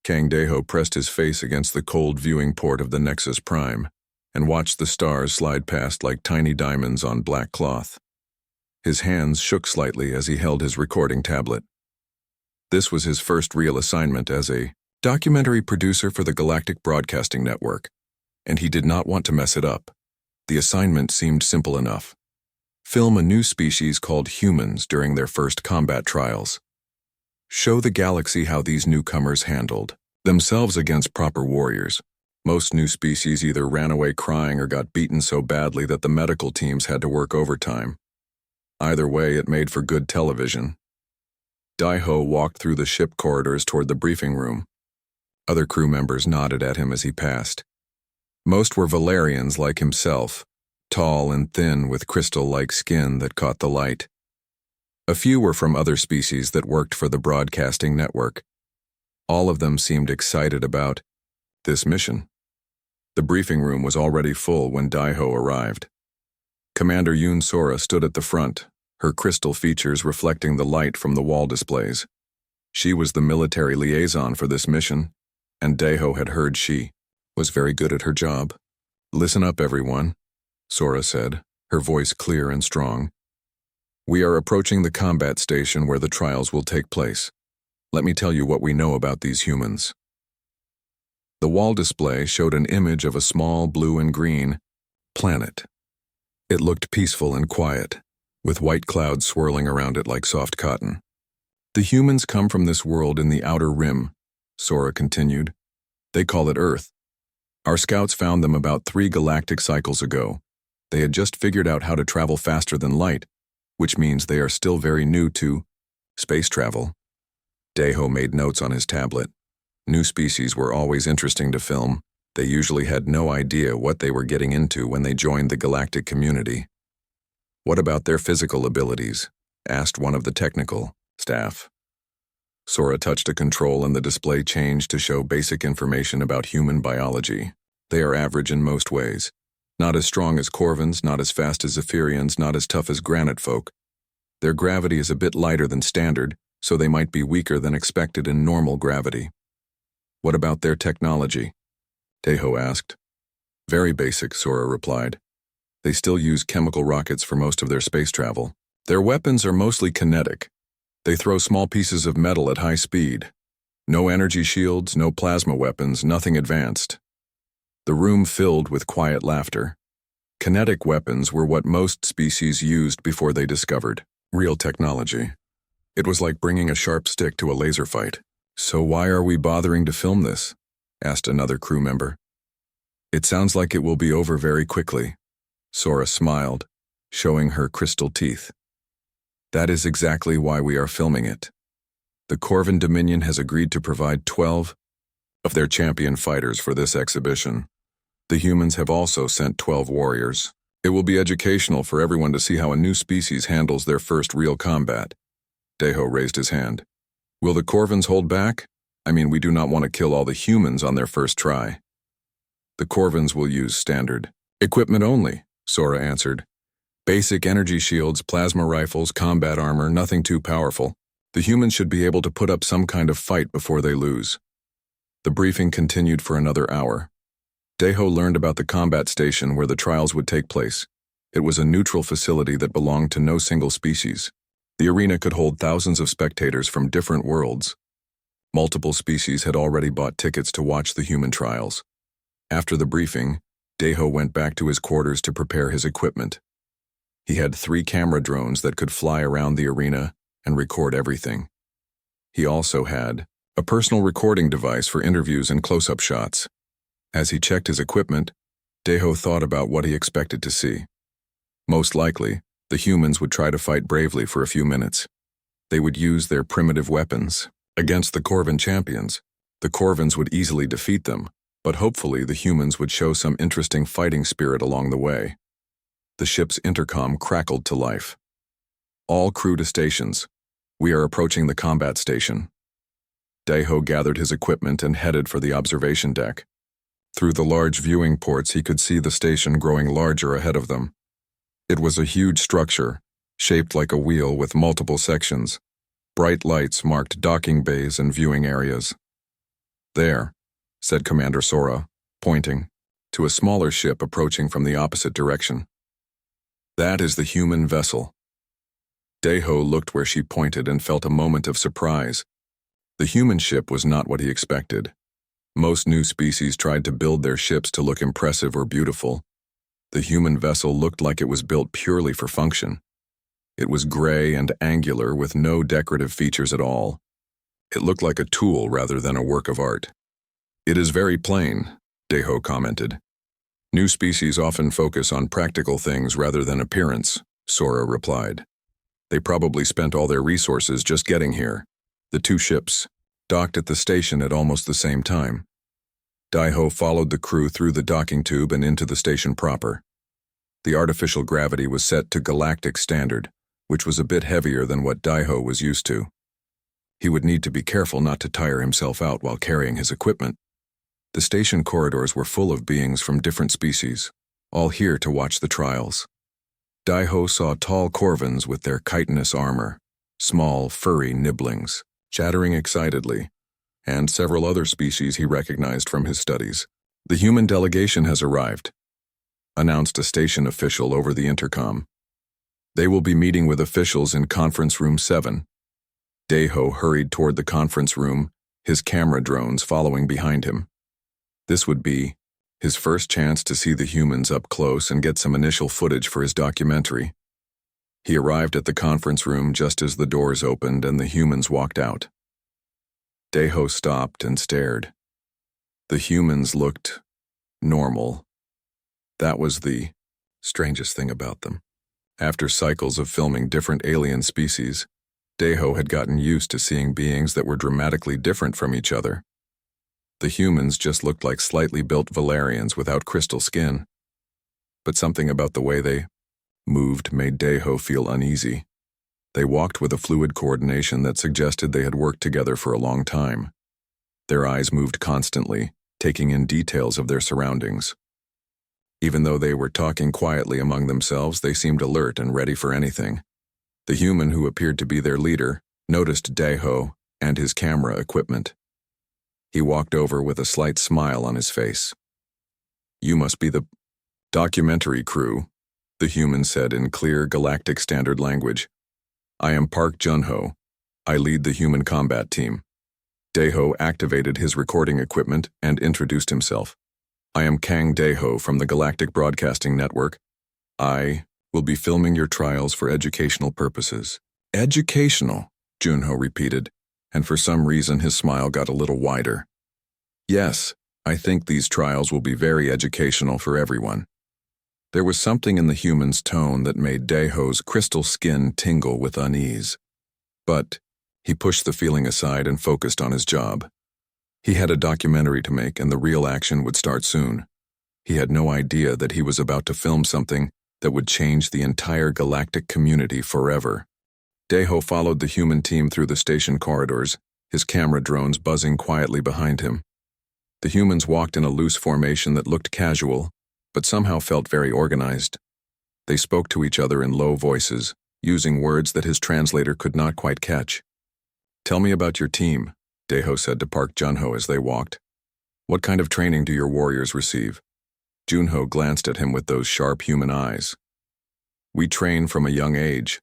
Kang Daeho pressed his face against the cold viewing port of the Nexus Prime and watched the stars slide past like tiny diamonds on black cloth. His hands shook slightly as he held his recording tablet. This was his first real assignment as a documentary producer for the Galactic Broadcasting Network, and he did not want to mess it up. The assignment seemed simple enough. Film a new species called humans during their first combat trials. Show the galaxy how these newcomers handled themselves against proper warriors. Most new species either ran away crying or got beaten so badly that the medical teams had to work overtime. Either way, it made for good television. Daeho walked through the ship corridors toward the briefing room. Other crew members nodded at him as he passed. Most were Valerians like himself, tall and thin with crystal-like skin that caught the light. A few were from other species that worked for the broadcasting network. All of them seemed excited about this mission. The briefing room was already full when Daeho arrived. Commander Yoon Sora stood at the front, her crystal features reflecting the light from the wall displays. She was the military liaison for this mission, and Daeho had heard she was very good at her job. "Listen up, everyone," Sora said, her voice clear and strong. "We are approaching the combat station where the trials will take place. Let me tell you what we know about these humans." The wall display showed an image of a small blue and green planet. It looked peaceful and quiet, with white clouds swirling around it like soft cotton. "The humans come from this world in the outer rim," Sora continued. "They call it Earth. Our scouts found them about 3 galactic cycles ago. They had just figured out how to travel faster than light, which means they are still very new to space travel." Daeho made notes on his tablet. New species were always interesting to film. They usually had no idea what they were getting into when they joined the galactic community. "What about their physical abilities?" asked one of the technical staff. Sora touched a control and the display changed to show basic information about human biology. They are average in most ways. Not as strong as Corvins, not as fast as Zephyrians, not as tough as granite folk. Their gravity is a bit lighter than standard, so they might be weaker than expected in normal gravity. "What about their technology?" Daeho asked. "Very basic," Sora replied. "They still use chemical rockets for most of their space travel. Their weapons are mostly kinetic. They throw small pieces of metal at high speed. No energy shields, no plasma weapons, nothing advanced." The room filled with quiet laughter. Kinetic weapons were what most species used before they discovered real technology. It was like bringing a sharp stick to a laser fight. "So why are we bothering to film this?" asked another crew member. "It sounds like it will be over very quickly." Sora smiled, showing her crystal teeth. "That is exactly why we are filming it. The Corvin Dominion has agreed to provide 12 of their champion fighters for this exhibition. The humans have also sent 12 warriors. It will be educational for everyone to see how a new species handles their first real combat." Daeho raised his hand. "Will the Corvins hold back? I mean, we do not want to kill all the humans on their first try." "The Corvins will use standard equipment only," Sora answered. "Basic energy shields, plasma rifles, combat armor, nothing too powerful. The humans should be able to put up some kind of fight before they lose." The briefing continued for another hour. Daeho learned about the combat station where the trials would take place. It was a neutral facility that belonged to no single species. The arena could hold thousands of spectators from different worlds. Multiple species had already bought tickets to watch the human trials. After the briefing, Daeho went back to his quarters to prepare his equipment. He had 3 camera drones that could fly around the arena and record everything. He also had a personal recording device for interviews and close-up shots. As he checked his equipment, Daeho thought about what he expected to see. Most likely, the humans would try to fight bravely for a few minutes. They would use their primitive weapons against the Corvin champions. The Corvins would easily defeat them, but hopefully the humans would show some interesting fighting spirit along the way. The ship's intercom crackled to life. "All crew to stations. We are approaching the combat station." Daeho gathered his equipment and headed for the observation deck. Through the large viewing ports, he could see the station growing larger ahead of them. It was a huge structure, shaped like a wheel with multiple sections. Bright lights marked docking bays and viewing areas. There, said Commander Sora, pointing to a smaller ship approaching from the opposite direction. That is the human vessel. Deho looked where she pointed and felt a moment of surprise. The human ship was not what he expected. Most new species tried to build their ships to look impressive or beautiful. The human vessel looked like it was built purely for function. It was gray and angular with no decorative features at all. It looked like a tool rather than a work of art. It is very plain, Deho commented. New species often focus on practical things rather than appearance, Sora replied. They probably spent all their resources just getting here. The two ships docked at the station at almost the same time. Deho followed the crew through the docking tube and into the station proper. The artificial gravity was set to galactic standard, which was a bit heavier than what Deho was used to. He would need to be careful not to tire himself out while carrying his equipment. The station corridors were full of beings from different species, all here to watch the trials. Deho saw tall corvins with their chitinous armor, small, furry nibblings, chattering excitedly, and several other species he recognized from his studies. The human delegation has arrived, announced a station official over the intercom. They will be meeting with officials in Conference Room 7. Deho hurried toward the conference room, his camera drones following behind him. This would be his first chance to see the humans up close and get some initial footage for his documentary. He arrived at the conference room just as the doors opened and the humans walked out. Deho stopped and stared. The humans looked normal. That was the strangest thing about them. After cycles of filming different alien species, Deho had gotten used to seeing beings that were dramatically different from each other. The humans just looked like slightly built Valerians without crystal skin. But something about the way they moved made Deho feel uneasy. They walked with a fluid coordination that suggested they had worked together for a long time. Their eyes moved constantly, taking in details of their surroundings. Even though they were talking quietly among themselves, they seemed alert and ready for anything. The human who appeared to be their leader noticed Deho and his camera equipment. He walked over with a slight smile on his face. "You must be the documentary crew," the human said in clear galactic standard language. "I am Park Junho. I lead the human combat team." Deho activated his recording equipment and introduced himself. "I am Kang Deho from the Galactic Broadcasting Network. I will be filming your trials for educational purposes." "Educational," Junho repeated, and for some reason his smile got a little wider. "Yes, I think these trials will be very educational for everyone." There was something in the human's tone that made Deho's crystal skin tingle with unease. But he pushed the feeling aside and focused on his job. He had a documentary to make and the real action would start soon. He had no idea that he was about to film something that would change the entire galactic community forever. Deho followed the human team through the station corridors, his camera drones buzzing quietly behind him. The humans walked in a loose formation that looked casual, but somehow felt very organized. They spoke to each other in low voices, using words that his translator could not quite catch. "Tell me about your team," Deho said to Park Junho as they walked. "What kind of training do your warriors receive?" Junho glanced at him with those sharp human eyes. "We train from a young age.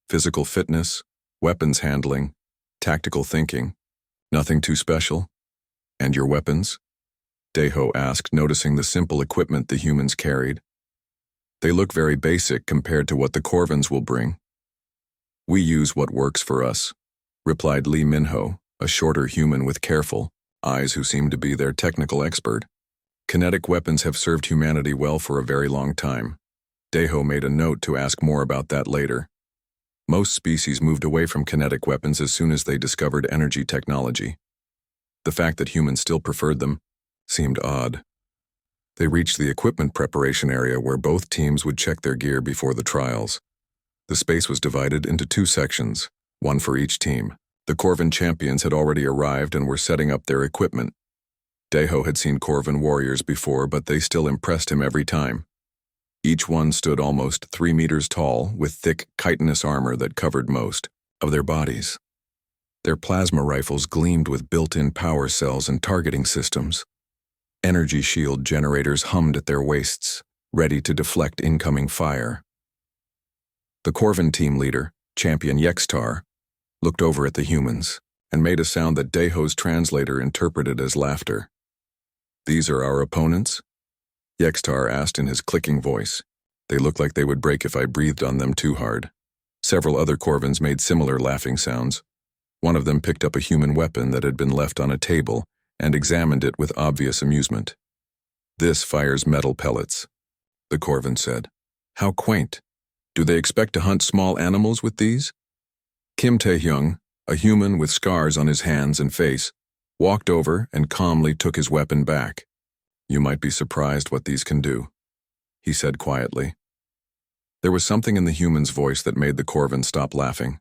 Physical fitness, weapons handling, tactical thinking. Nothing too special." "And your weapons?" Deho asked, noticing the simple equipment the humans carried. "They look very basic compared to what the Corvins will bring." "We use what works for us," replied Lee Minho, a shorter human with careful eyes who seemed to be their technical expert. "Kinetic weapons have served humanity well for a very long time." Deho made a note to ask more about that later. Most species moved away from kinetic weapons as soon as they discovered energy technology. The fact that humans still preferred them seemed odd. They reached the equipment preparation area where both teams would check their gear before the trials. The space was divided into two sections, one for each team. The Corvin champions had already arrived and were setting up their equipment. Deho had seen Corvin warriors before, but they still impressed him every time. Each one stood almost 3 meters tall, with thick chitinous armor that covered most of their bodies. Their plasma rifles gleamed with built-in power cells and targeting systems. Energy shield generators hummed at their waists, ready to deflect incoming fire. The Corvin team leader, Champion Yextar, looked over at the humans and made a sound that Daho's translator interpreted as laughter. "These are our opponents?" Yextar asked in his clicking voice. "They look like they would break if I breathed on them too hard." Several other Corvins made similar laughing sounds. One of them picked up a human weapon that had been left on a table and examined it with obvious amusement. "This fires metal pellets," the Corvin said. "How quaint. Do they expect to hunt small animals with these?" Kim Tae-hyung, a human with scars on his hands and face, walked over and calmly took his weapon back. "You might be surprised what these can do," he said quietly. There was something in the human's voice that made the Corvin stop laughing.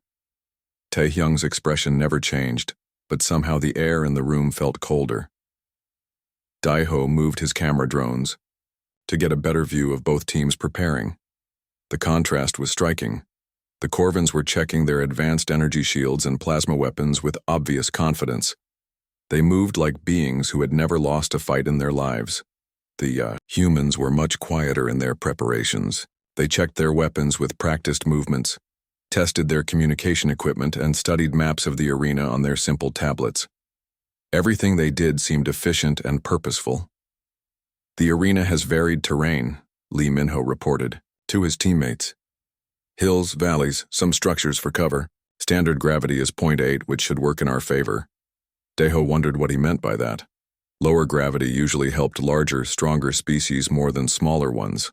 Tae-hyung's expression never changed, but somehow the air in the room felt colder. Daeho moved his camera drones to get a better view of both teams preparing. The contrast was striking. The Corvins were checking their advanced energy shields and plasma weapons with obvious confidence. They moved like beings who had never lost a fight in their lives. The humans were much quieter in their preparations. They checked their weapons with practiced movements, tested their communication equipment, and studied maps of the arena on their simple tablets. Everything they did seemed efficient and purposeful. "The arena has varied terrain," Lee Minho reported to his teammates. "Hills, valleys, some structures for cover. Standard gravity is 0.8, which should work in our favor." Daeho wondered what he meant by that. Lower gravity usually helped larger, stronger species more than smaller ones.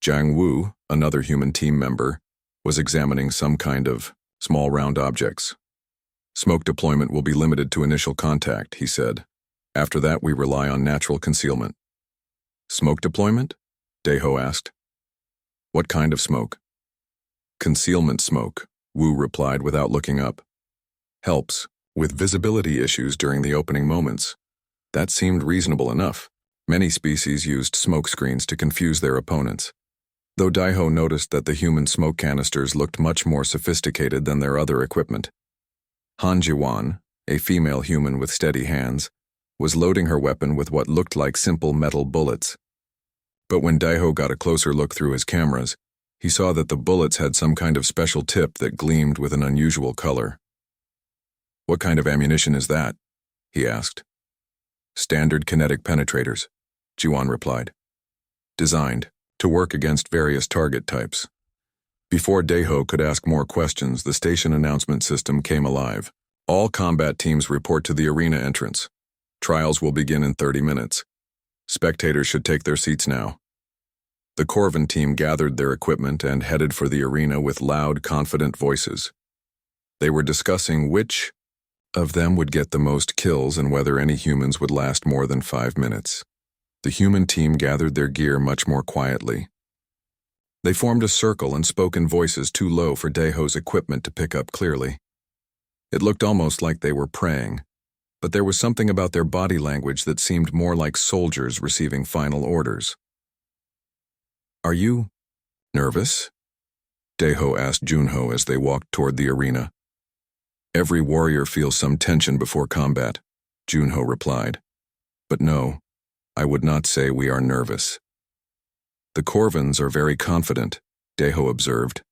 Jiang Wu, another human team member, was examining some kind of small round objects. "Smoke deployment will be limited to initial contact," he said. "After that, we rely on natural concealment." "Smoke deployment?" Daeho asked. "What kind of smoke?" "Concealment smoke," Wu replied without looking up. "Helps with visibility issues during the opening moments." That seemed reasonable enough. Many species used smoke screens to confuse their opponents. Though Daeho noticed that the human smoke canisters looked much more sophisticated than their other equipment. Han Jiwan, a female human with steady hands, was loading her weapon with what looked like simple metal bullets. But when Daeho got a closer look through his cameras, he saw that the bullets had some kind of special tip that gleamed with an unusual color. "What kind of ammunition is that?" he asked. "Standard kinetic penetrators," Jiwan replied. "Designed to work against various target types." Before Daeho could ask more questions, the station announcement system came alive. "All combat teams report to the arena entrance. Trials will begin in 30 minutes. Spectators should take their seats now." The Corvin team gathered their equipment and headed for the arena with loud, confident voices. They were discussing which of them would get the most kills and whether any humans would last more than 5 minutes. The human team gathered their gear much more quietly. They formed a circle and spoke in voices too low for Daeho's equipment to pick up clearly. It looked almost like they were praying, but there was something about their body language that seemed more like soldiers receiving final orders. "Are you nervous?" Daeho asked Junho as they walked toward the arena. "Every warrior feels some tension before combat," Junho replied. "But no, I would not say we are nervous." "The Corvins are very confident," Daeho observed.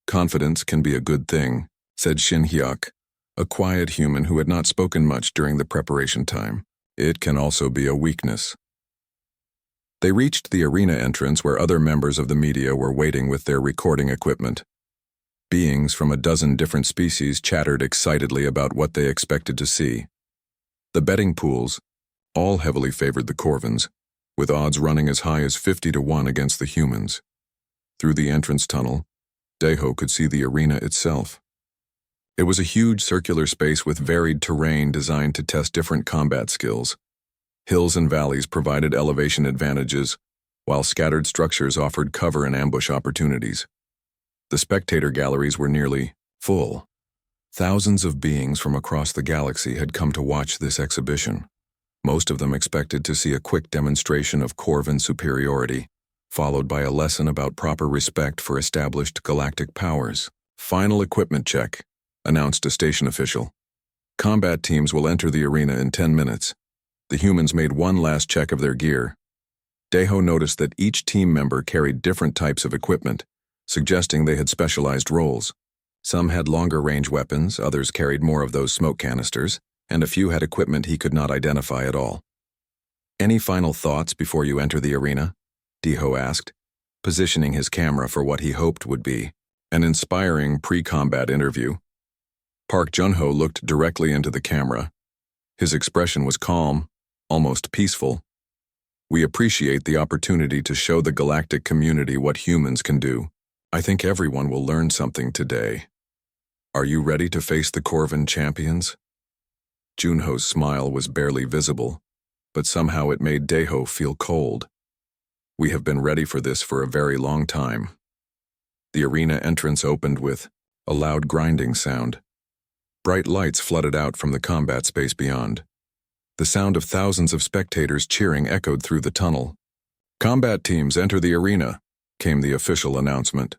"Confidence can be a good thing," said Shin Hyuk, a quiet human who had not spoken much during the preparation time. "It can also be a weakness." They reached the arena entrance where other members of the media were waiting with their recording equipment. Beings from a dozen different species chattered excitedly about what they expected to see. The betting pools all heavily favored the Corvins, with odds running as high as 50-1 against the humans. Through the entrance tunnel, Daeho could see the arena itself. It was a huge circular space with varied terrain designed to test different combat skills. Hills and valleys provided elevation advantages, while scattered structures offered cover and ambush opportunities. The spectator galleries were nearly full. Thousands of beings from across the galaxy had come to watch this exhibition. Most of them expected to see a quick demonstration of Corvin superiority, followed by a lesson about proper respect for established galactic powers. Final equipment check. announced a station official. Combat teams will enter the arena in 10 minutes. The humans made one last check of their gear. Deho noticed that each team member carried different types of equipment, suggesting they had specialized roles. Some had longer-range weapons, others carried more of those smoke canisters, and a few had equipment he could not identify at all. "Any final thoughts before you enter the arena?" Deho asked, positioning his camera for what he hoped would be an inspiring pre-combat interview. Park Jun-ho looked directly into the camera. His expression was calm, almost peaceful. "We appreciate the opportunity to show the galactic community what humans can do. I think everyone will learn something today. Are you ready to face the Corvin champions?" Junho's smile was barely visible, but somehow it made Deho feel cold. "We have been ready for this for a very long time." The arena entrance opened with a loud grinding sound. Bright lights flooded out from the combat space beyond. The sound of thousands of spectators cheering echoed through the tunnel. "Combat teams enter the arena," came the official announcement.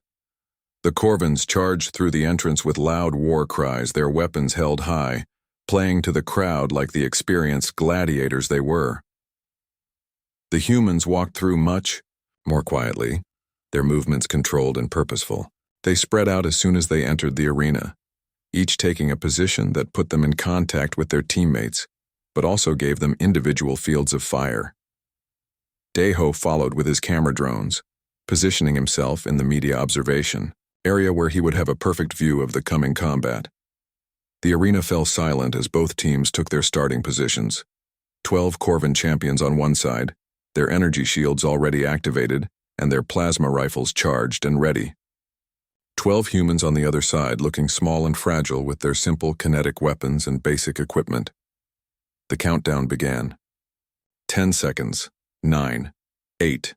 The Corvins charged through the entrance with loud war cries, their weapons held high, playing to the crowd like the experienced gladiators they were. The humans walked through much more quietly, their movements controlled and purposeful. They spread out as soon as they entered the arena, each taking a position that put them in contact with their teammates, but also gave them individual fields of fire. Deho followed with his camera drones, positioning himself in the media observation area where he would have a perfect view of the coming combat. The arena fell silent as both teams took their starting positions. 12 Corvin champions on one side, their energy shields already activated, and their plasma rifles charged and ready. 12 humans on the other side looking small and fragile with their simple kinetic weapons and basic equipment. The countdown began. 10 seconds. 9. 8.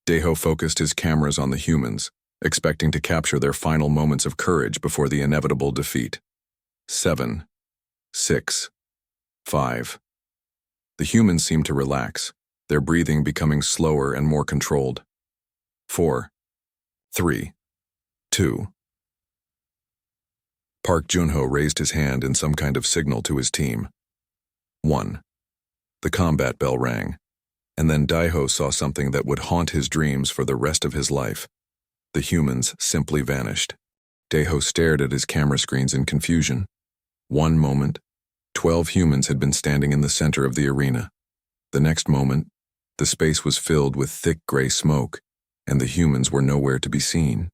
Deho focused his cameras on the humans, expecting to capture their final moments of courage before the inevitable defeat. 7. 6. 5. The humans seemed to relax, their breathing becoming slower and more controlled. 4. 3. 2. Park Jun-ho raised his hand in some kind of signal to his team. 1. The combat bell rang, and then Deho saw something that would haunt his dreams for the rest of his life. The humans simply vanished. Deho stared at his camera screens in confusion. One moment, 12 humans had been standing in the center of the arena. The next moment, the space was filled with thick gray smoke, and the humans were nowhere to be seen.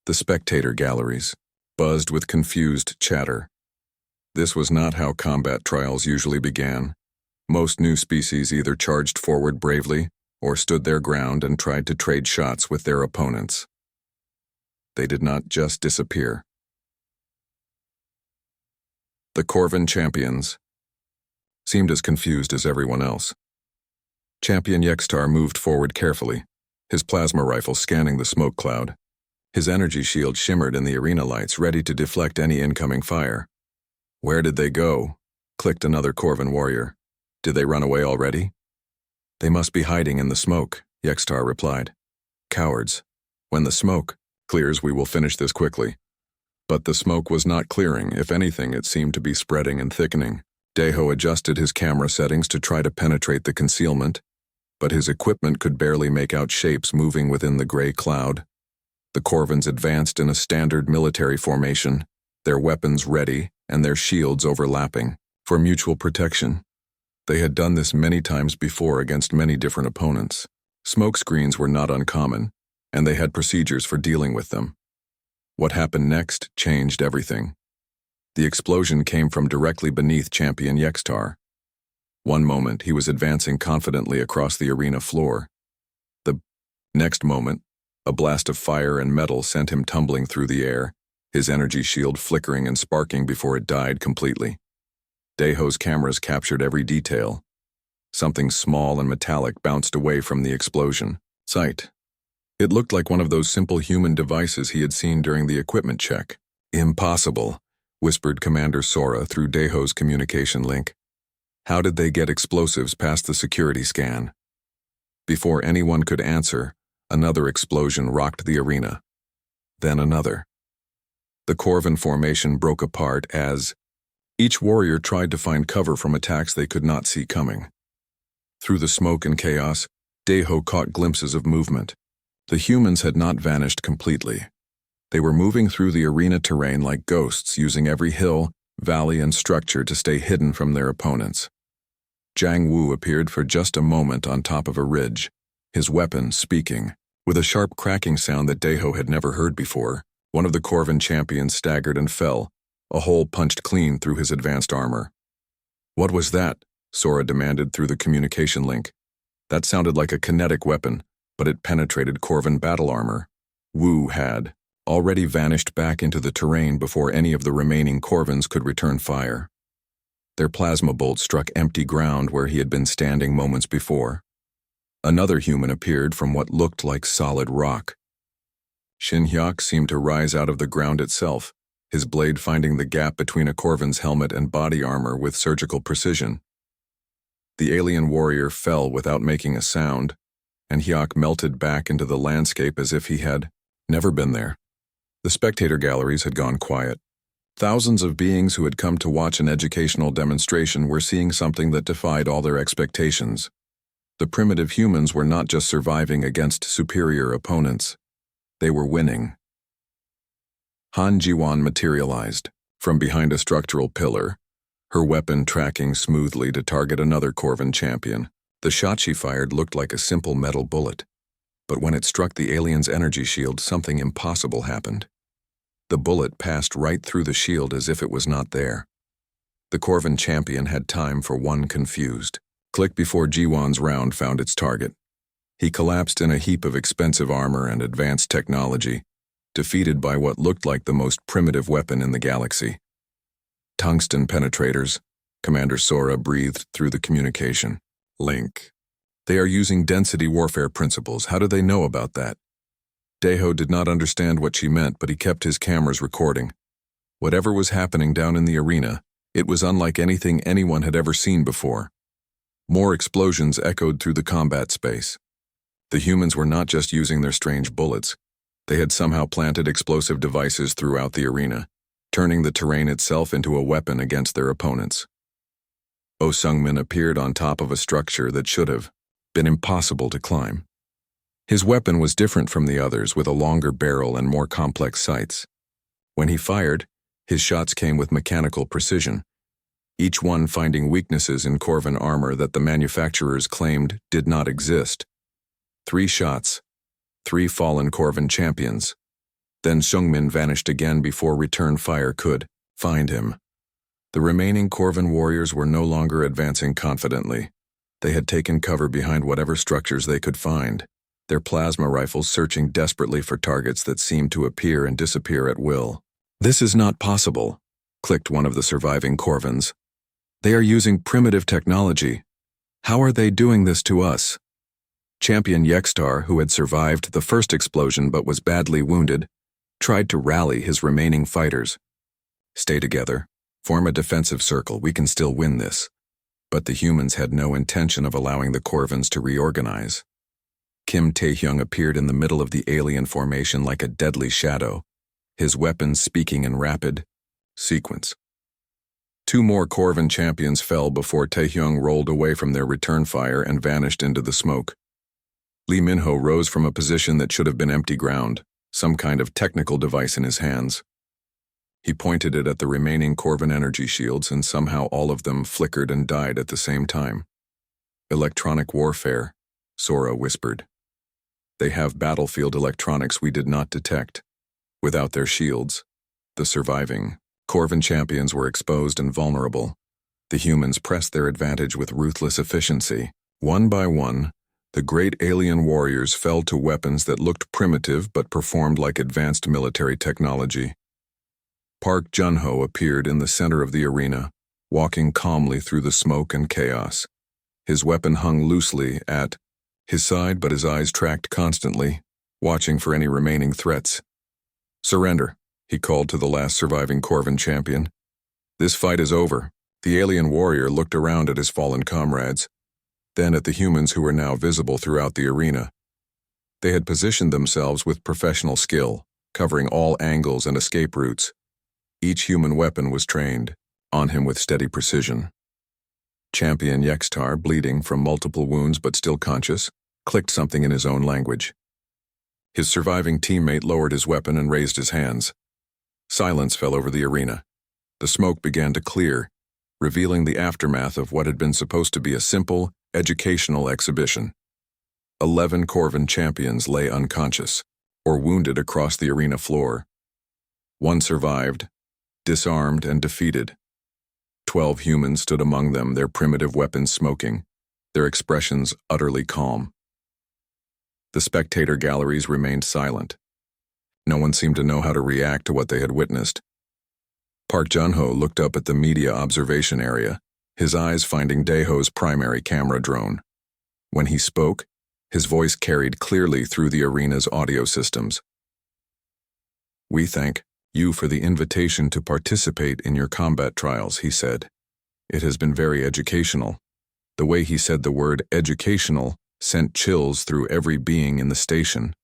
The spectator galleries buzzed with confused chatter. This was not how combat trials usually began. Most new species either charged forward bravely or stood their ground and tried to trade shots with their opponents. They did not just disappear. The Corvin champions seemed as confused as everyone else. Champion Yextar moved forward carefully, his plasma rifle scanning the smoke cloud. His energy shield shimmered in the arena lights, ready to deflect any incoming fire. "Where did they go?" clicked another Corvin warrior. "Did they run away already?" "They must be hiding in the smoke," Yextar replied. "Cowards. When the smoke clears, we will finish this quickly." But the smoke was not clearing. If anything, it seemed to be spreading and thickening. Deho adjusted his camera settings to try to penetrate the concealment, but his equipment could barely make out shapes moving within the gray cloud. The Corvins advanced in a standard military formation, their weapons ready and their shields overlapping, for mutual protection. They had done this many times before against many different opponents. Smoke screens were not uncommon, and they had procedures for dealing with them. What happened next changed everything. The explosion came from directly beneath Champion Yextar. One moment, he was advancing confidently across the arena floor. The next moment, a blast of fire and metal sent him tumbling through the air, his energy shield flickering and sparking before it died completely. Deho's cameras captured every detail. Something small and metallic bounced away from the explosion. Sight. It looked like one of those simple human devices he had seen during the equipment check. "Impossible," whispered Commander Sora through Deho's communication link. "How did they get explosives past the security scan?" Before anyone could answer, another explosion rocked the arena. Then another. The Corvin formation broke apart as each warrior tried to find cover from attacks they could not see coming. Through the smoke and chaos, Daeho caught glimpses of movement. The humans had not vanished completely. They were moving through the arena terrain like ghosts, using every hill, valley, and structure to stay hidden from their opponents. Jiang Wu appeared for just a moment on top of a ridge, his weapon speaking. With a sharp cracking sound that Daeho had never heard before, one of the Corvin champions staggered and fell, a hole punched clean through his advanced armor. "What was that?" Sora demanded through the communication link. That sounded like a kinetic weapon, but it penetrated Corvin battle armor. Wu had already vanished back into the terrain before any of the remaining Corvins could return fire. Their plasma bolt struck empty ground where he had been standing moments before. Another human appeared from what looked like solid rock. Shin Hyuk seemed to rise out of the ground itself, his blade finding the gap between a Corvin's helmet and body armor with surgical precision. The alien warrior fell without making a sound, and Hyuk melted back into the landscape as if he had never been there. The spectator galleries had gone quiet. Thousands of beings who had come to watch an educational demonstration were seeing something that defied all their expectations. The primitive humans were not just surviving against superior opponents. They were winning. Han Jiwan materialized from behind a structural pillar, her weapon tracking smoothly to target another Corvin champion. The shot she fired looked like a simple metal bullet, but when it struck the alien's energy shield, something impossible happened. The bullet passed right through the shield as if it was not there. The Corvin champion had time for one confused click before Jiwan's round found its target. He collapsed in a heap of expensive armor and advanced technology, defeated by what looked like the most primitive weapon in the galaxy. "Tungsten penetrators," Commander Sora breathed through the communication link. "They are using density warfare principles. How do they know about that?" Daeho did not understand what she meant, but he kept his cameras recording. Whatever was happening down in the arena, it was unlike anything anyone had ever seen before. More explosions echoed through the combat space. The humans were not just using their strange bullets. They had somehow planted explosive devices throughout the arena, turning the terrain itself into a weapon against their opponents. Oh Sungmin appeared on top of a structure that should have been impossible to climb. His weapon was different from the others, with a longer barrel and more complex sights. When he fired, his shots came with mechanical precision, each one finding weaknesses in Corvin armor that the manufacturers claimed did not exist. 3 shots, 3 fallen Corvin champions. Then Sungmin vanished again before return fire could find him. The remaining Corvin warriors were no longer advancing confidently. They had taken cover behind whatever structures they could find, their plasma rifles searching desperately for targets that seemed to appear and disappear at will. "This is not possible," clicked one of the surviving Corvins. "They are using primitive technology. How are they doing this to us?" Champion Yextar, who had survived the first explosion but was badly wounded, tried to rally his remaining fighters. "Stay together. Form a defensive circle. We can still win this." But the humans had no intention of allowing the Corvins to reorganize. Kim Taehyung appeared in the middle of the alien formation like a deadly shadow, his weapons speaking in rapid sequence. 2 more Corvin champions fell before Taehyung rolled away from their return fire and vanished into the smoke. Lee Minho rose from a position that should have been empty ground, some kind of technical device in his hands. He pointed it at the remaining Corvin energy shields, and somehow all of them flickered and died at the same time. "Electronic warfare," Sora whispered. "They have battlefield electronics we did not detect." Without their shields, the surviving Corvin champions were exposed and vulnerable. The humans pressed their advantage with ruthless efficiency. One by one, the great alien warriors fell to weapons that looked primitive but performed like advanced military technology. Park Junho appeared in the center of the arena, walking calmly through the smoke and chaos. His weapon hung loosely at his side, but his eyes tracked constantly, watching for any remaining threats. "Surrender," he called to the last surviving Corvin champion. "This fight is over." The alien warrior looked around at his fallen comrades, then at the humans who were now visible throughout the arena. They had positioned themselves with professional skill, covering all angles and escape routes. Each human weapon was trained on him with steady precision. Champion Yextar, bleeding from multiple wounds but still conscious, clicked something in his own language. His surviving teammate lowered his weapon and raised his hands. Silence fell over the arena. The smoke began to clear, revealing the aftermath of what had been supposed to be a simple, educational exhibition. 11 Corvin champions lay unconscious, or wounded across the arena floor. One survived, disarmed and defeated. 12 humans stood among them, their primitive weapons smoking, their expressions utterly calm. The spectator galleries remained silent. No one seemed to know how to react to what they had witnessed. Park Jun-ho looked up at the media observation area, his eyes finding Daeho's primary camera drone. When he spoke, his voice carried clearly through the arena's audio systems. "We thank you for the invitation to participate in your combat trials," he said. "It has been very educational." The way he said the word educational sent chills through every being in the station.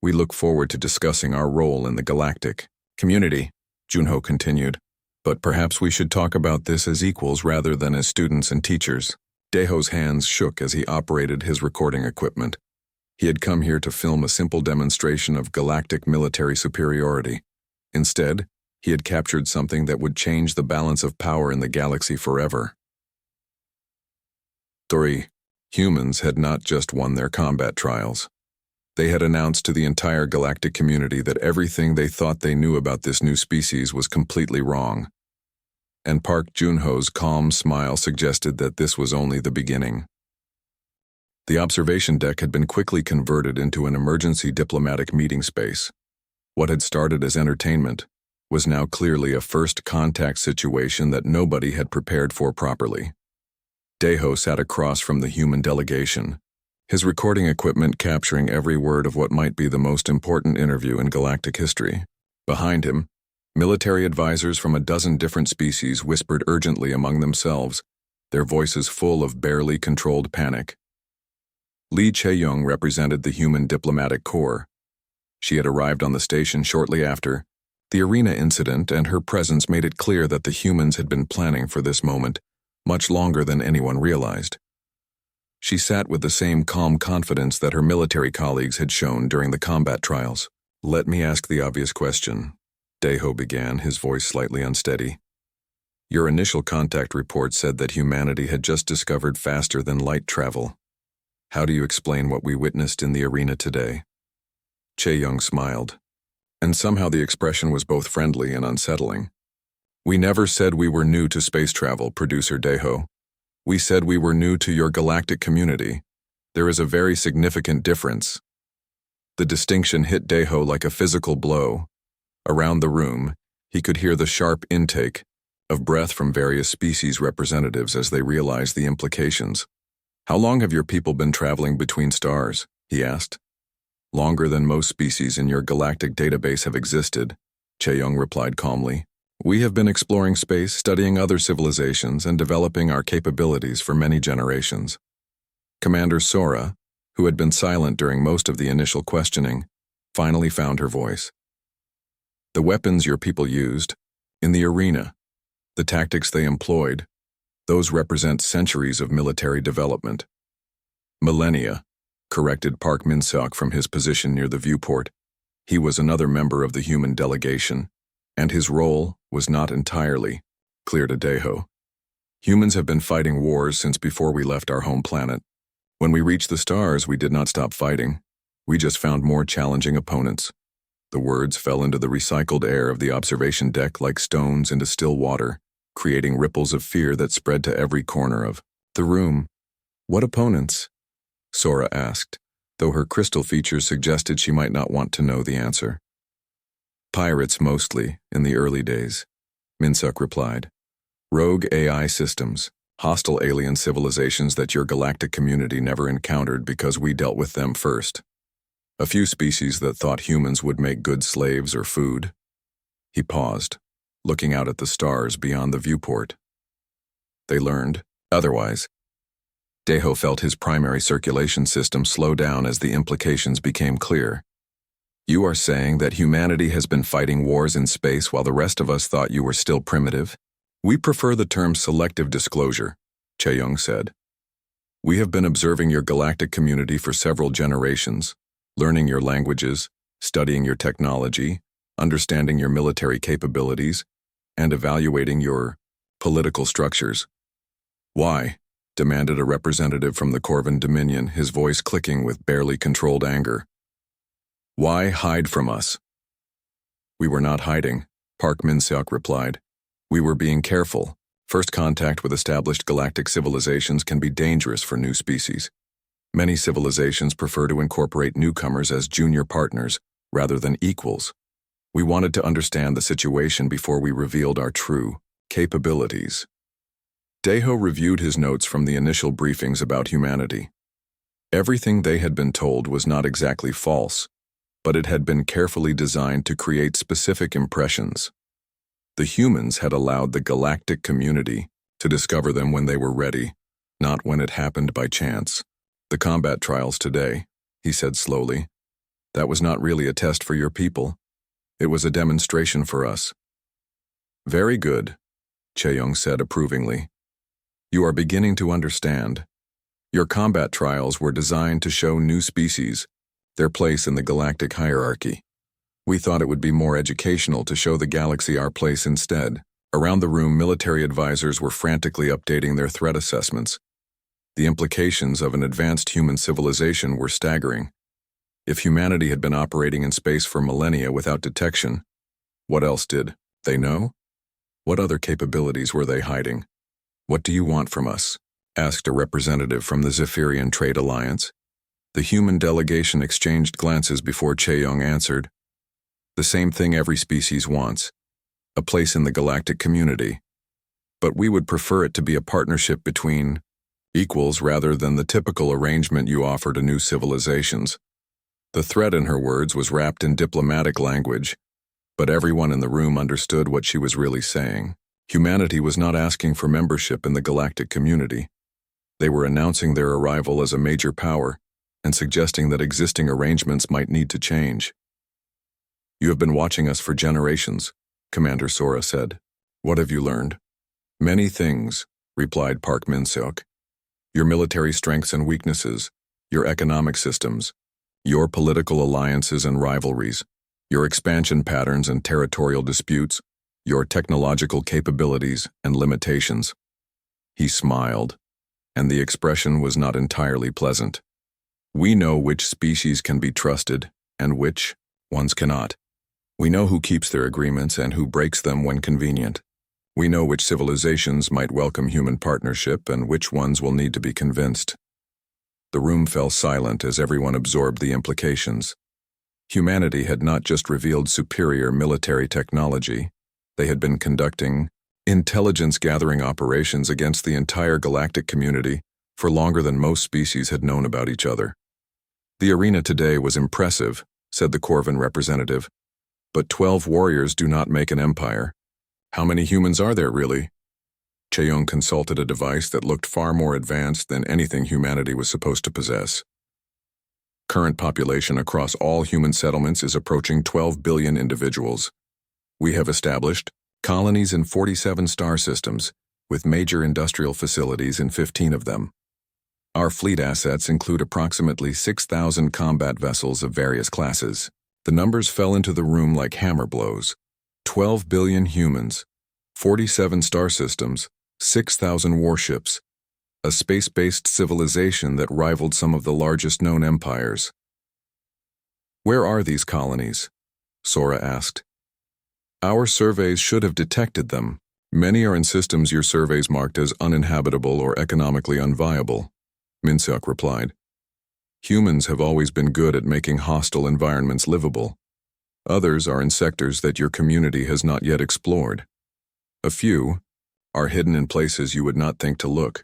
"We look forward to discussing our role in the galactic community," Junho continued. "But perhaps we should talk about this as equals rather than as students and teachers." Daeho's hands shook as he operated his recording equipment. He had come here to film a simple demonstration of galactic military superiority. Instead, he had captured something that would change the balance of power in the galaxy forever. 3. Humans had not just won their combat trials. They had announced to the entire galactic community that everything they thought they knew about this new species was completely wrong. And Park Jun-ho's calm smile suggested that this was only the beginning. The observation deck had been quickly converted into an emergency diplomatic meeting space. What had started as entertainment was now clearly a first contact situation that nobody had prepared for properly. Daeho sat across from the human delegation, his recording equipment capturing every word of what might be the most important interview in galactic history. Behind him, military advisors from a dozen different species whispered urgently among themselves, their voices full of barely controlled panic. Lee Chae-young represented the human diplomatic corps. She had arrived on the station shortly after. The arena incident and her presence made it clear that the humans had been planning for this moment much longer than anyone realized. She sat with the same calm confidence that her military colleagues had shown during the combat trials. "Let me ask the obvious question," Daeho began, his voice slightly unsteady. "Your initial contact report said that humanity had just discovered faster than light travel. How do you explain what we witnessed in the arena today?" Chae-young smiled, and somehow the expression was both friendly and unsettling. "We never said we were new to space travel, Producer Daeho. We said we were new to your galactic community. There is a very significant difference." The distinction hit Daeho like a physical blow. Around the room, he could hear the sharp intake of breath from various species representatives as they realized the implications. "How long have your people been traveling between stars?" he asked. "Longer than most species in your galactic database have existed," Chae-young replied calmly. "We have been exploring space, studying other civilizations, and developing our capabilities for many generations." Commander Sora, who had been silent during most of the initial questioning, finally found her voice. "The weapons your people used, in the arena, the tactics they employed, those represent centuries of military development." "Millennia," corrected Park Min-seok from his position near the viewport. He was another member of the human delegation, and his role was not entirely clear to Daeho. "Humans have been fighting wars since before we left our home planet. When we reached the stars, we did not stop fighting. We just found more challenging opponents." The words fell into the recycled air of the observation deck like stones into still water, creating ripples of fear that spread to every corner of the room. "What opponents?" Sora asked, though her crystal features suggested she might not want to know the answer. "Pirates mostly, in the early days," Min-seok replied. "Rogue AI systems, hostile alien civilizations that your galactic community never encountered because we dealt with them first. A few species that thought humans would make good slaves or food." He paused, looking out at the stars beyond the viewport. "They learned otherwise." Daeho felt his primary circulation system slow down as the implications became clear. You are saying that humanity has been fighting wars in space while the rest of us thought you were still primitive? We prefer the term selective disclosure, Chae-young said. We have been observing your galactic community for several generations, learning your languages, studying your technology, understanding your military capabilities, and evaluating your political structures. Why? Demanded a representative from the Corvan Dominion, his voice clicking with barely controlled anger. Why hide from us? We were not hiding, Park Min-seok replied. We were being careful. First contact with established galactic civilizations can be dangerous for new species. Many civilizations prefer to incorporate newcomers as junior partners rather than equals. We wanted to understand the situation before we revealed our true capabilities. Daeho reviewed his notes from the initial briefings about humanity. Everything they had been told was not exactly false, but it had been carefully designed to create specific impressions. The humans had allowed the galactic community to discover them when they were ready, not when it happened by chance. The combat trials today, he said slowly, that was not really a test for your people. It was a demonstration for us. Very good, Chae-young said approvingly. You are beginning to understand. Your combat trials were designed to show new species their place in the galactic hierarchy. We thought it would be more educational to show the galaxy our place instead. Around the room, military advisors were frantically updating their threat assessments. The implications of an advanced human civilization were staggering. If humanity had been operating in space for millennia without detection, what else did they know? What other capabilities were they hiding? What do you want from us? Asked a representative from the Zephyrian Trade Alliance. The human delegation exchanged glances before Chae-young answered. The same thing every species wants, a place in the galactic community. But we would prefer it to be a partnership between equals rather than the typical arrangement you offer to new civilizations. The threat in her words was wrapped in diplomatic language, but everyone in the room understood what she was really saying. Humanity was not asking for membership in the galactic community. They were announcing their arrival as a major power and suggesting that existing arrangements might need to change. You have been watching us for generations, Commander Sora said. What have you learned? Many things, replied Park Min-seok. Your military strengths and weaknesses, your economic systems, your political alliances and rivalries, your expansion patterns and territorial disputes, your technological capabilities and limitations. He smiled, and the expression was not entirely pleasant. We know which species can be trusted and which ones cannot. We know who keeps their agreements and who breaks them when convenient. We know which civilizations might welcome human partnership and which ones will need to be convinced. The room fell silent as everyone absorbed the implications. Humanity had not just revealed superior military technology, they had been conducting intelligence-gathering operations against the entire galactic community for longer than most species had known about each other. The arena today was impressive, said the Corvan representative, but 12 warriors do not make an empire. How many humans are there, really? Chae-young consulted a device that looked far more advanced than anything humanity was supposed to possess. Current population across all human settlements is approaching 12 billion individuals. We have established colonies in 47 star systems, with major industrial facilities in 15 of them. Our fleet assets include approximately 6,000 combat vessels of various classes. The numbers fell into the room like hammer blows. 12 billion humans, 47 star systems, 6,000 warships, a space-based civilization that rivaled some of the largest known empires. Where are these colonies? Sora asked. Our surveys should have detected them. Many are in systems your surveys marked as uninhabitable or economically unviable, Min-seok replied. Humans have always been good at making hostile environments livable. Others are in sectors that your community has not yet explored. A few are hidden in places you would not think to look.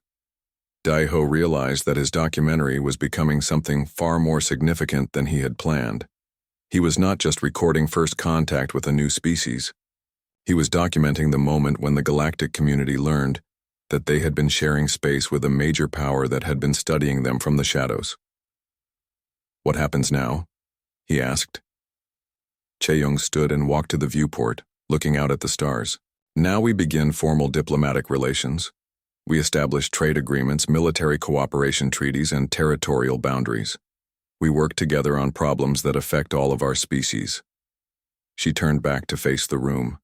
Daeho realized that his documentary was becoming something far more significant than he had planned. He was not just recording first contact with a new species. He was documenting the moment when the galactic community learned that they had been sharing space with a major power that had been studying them from the shadows. What happens now? He asked. Chae-young stood and walked to the viewport, looking out at the stars. Now we begin formal diplomatic relations. We establish trade agreements, military cooperation treaties, and territorial boundaries. We work together on problems that affect all of our species. She turned back to face the room.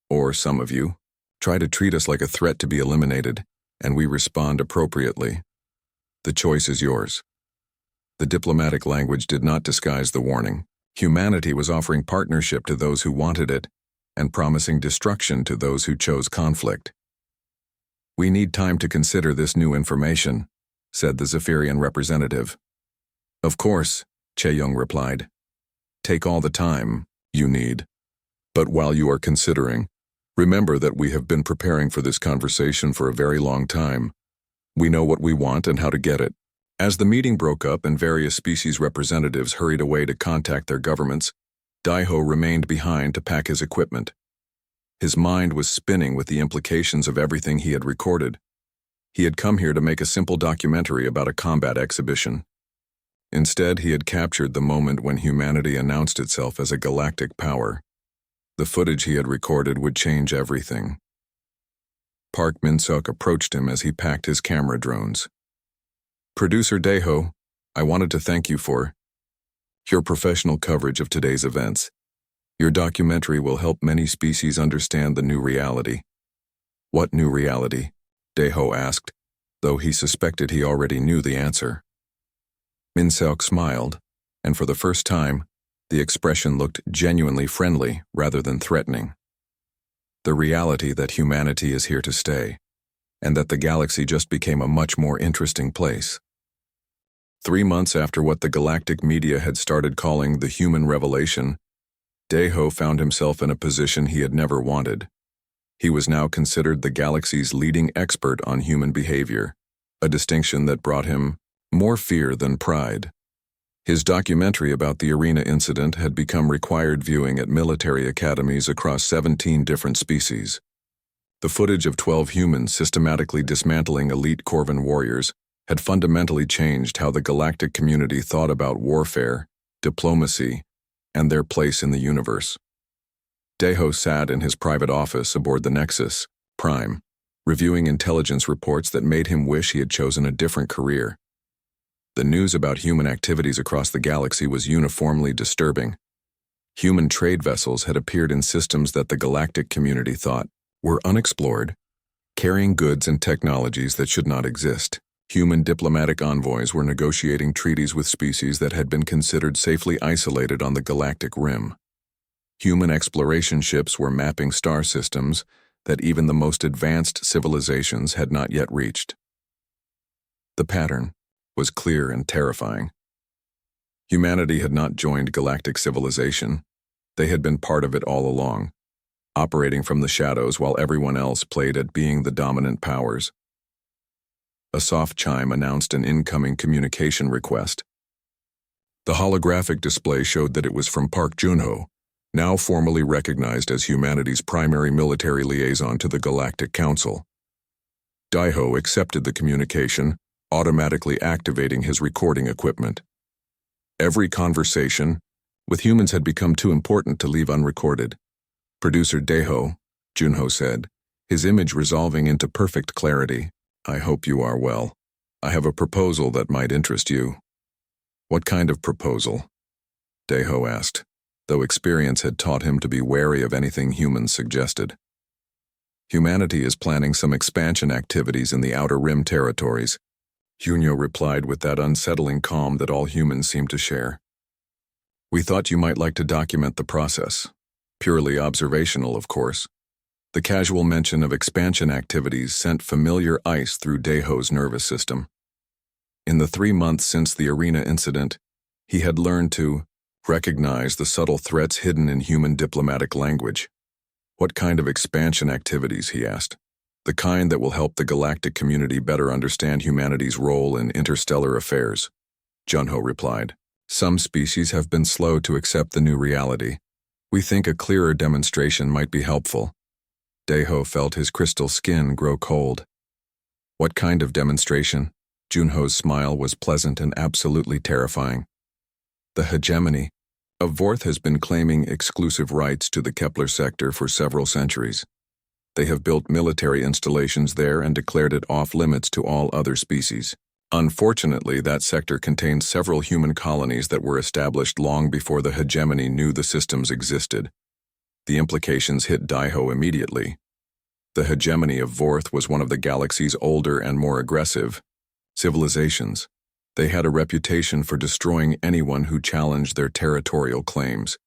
Or some of you try to treat us like a threat to be eliminated, and we respond appropriately. The choice is yours. The diplomatic language did not disguise the warning. Humanity was offering partnership to those who wanted it, and promising destruction to those who chose conflict. We need time to consider this new information, said the Zephyrian representative. Of course, Chae-young replied. Take all the time you need. But while you are considering, remember that we have been preparing for this conversation for a very long time. We know what we want and how to get it. As the meeting broke up and various species representatives hurried away to contact their governments, Daiho remained behind to pack his equipment. His mind was spinning with the implications of everything he had recorded. He had come here to make a simple documentary about a combat exhibition. Instead, he had captured the moment when humanity announced itself as a galactic power. The footage he had recorded would change everything. Park Min-suk approached him as he packed his camera drones. Producer Daiho, I wanted to thank you for your professional coverage of today's events. Your documentary will help many species understand the new reality. What new reality? Daiho asked, though he suspected he already knew the answer. Min-suk smiled, and for the first time, the expression looked genuinely friendly rather than threatening. The reality that humanity is here to stay, and that the galaxy just became a much more interesting place. 3 months after what the galactic media had started calling the human revelation, Daiho found himself in a position he had never wanted. He was now considered the galaxy's leading expert on human behavior, a distinction that brought him more fear than pride. His documentary about the arena incident had become required viewing at military academies across 17 different species. The footage of 12 humans systematically dismantling elite Corvan warriors had fundamentally changed how the galactic community thought about warfare, diplomacy, and their place in the universe. Daiho sat in his private office aboard the Nexus, Prime, reviewing intelligence reports that made him wish he had chosen a different career. The news about human activities across the galaxy was uniformly disturbing. Human trade vessels had appeared in systems that the galactic community thought were unexplored, carrying goods and technologies that should not exist. Human diplomatic envoys were negotiating treaties with species that had been considered safely isolated on the galactic rim. Human exploration ships were mapping star systems that even the most advanced civilizations had not yet reached. The pattern was clear and terrifying. Humanity had not joined galactic civilization. They had been part of it all along, operating from the shadows while everyone else played at being the dominant powers. A soft chime announced an incoming communication request. The holographic display showed that it was from Park Junho, now formally recognized as humanity's primary military liaison to the Galactic Council. Daiho accepted the communication, automatically activating his recording equipment. Every conversation with humans had become too important to leave unrecorded. Producer Daiho, Junho said, his image resolving into perfect clarity. I hope you are well. I have a proposal that might interest you. What kind of proposal? Daiho asked, though experience had taught him to be wary of anything humans suggested. Humanity is planning some expansion activities in the Outer Rim territories. Junho replied with that unsettling calm that all humans seem to share. We thought you might like to document the process. Purely observational, of course. The casual mention of expansion activities sent familiar ice through Daiho's nervous system. In the 3 months since the arena incident, he had learned to recognize the subtle threats hidden in human diplomatic language. What kind of expansion activities, he asked. The kind that will help the galactic community better understand humanity's role in interstellar affairs. Junho replied. Some species have been slow to accept the new reality. We think a clearer demonstration might be helpful. Daiho felt his crystal skin grow cold. What kind of demonstration? Junho's smile was pleasant and absolutely terrifying. The hegemony, Vorth has been claiming exclusive rights to the Kepler sector for several centuries. They have built military installations there and declared it off-limits to all other species. Unfortunately, that sector contains several human colonies that were established long before the hegemony knew the systems existed. The implications hit Daiho immediately. The hegemony of Vorth was one of the galaxy's older and more aggressive civilizations. They had a reputation for destroying anyone who challenged their territorial claims.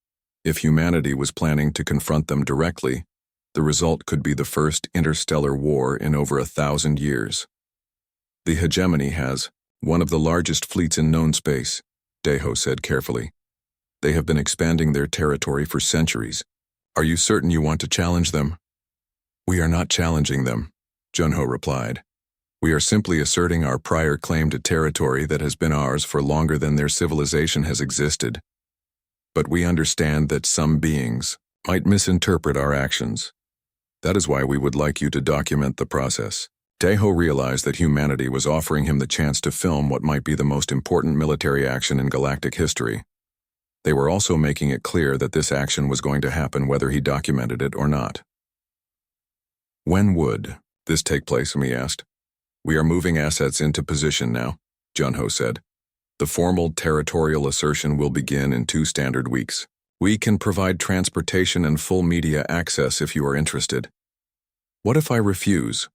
If humanity was planning to confront them directly, the result could be the first interstellar war in over 1,000 years. The hegemony has one of the largest fleets in known space, Daiho said carefully. They have been expanding their territory for centuries. Are you certain you want to challenge them? We are not challenging them, Junho replied. We are simply asserting our prior claim to territory that has been ours for longer than their civilization has existed. But we understand that some beings might misinterpret our actions. That is why we would like you to document the process. Daiho realized that humanity was offering him the chance to film what might be the most important military action in galactic history. They were also making it clear that this action was going to happen whether he documented it or not. When would this take place, he asked. We are moving assets into position now, Junho said. The formal territorial assertion will begin in 2 standard weeks. We can provide transportation and full media access if you are interested. What if I refuse?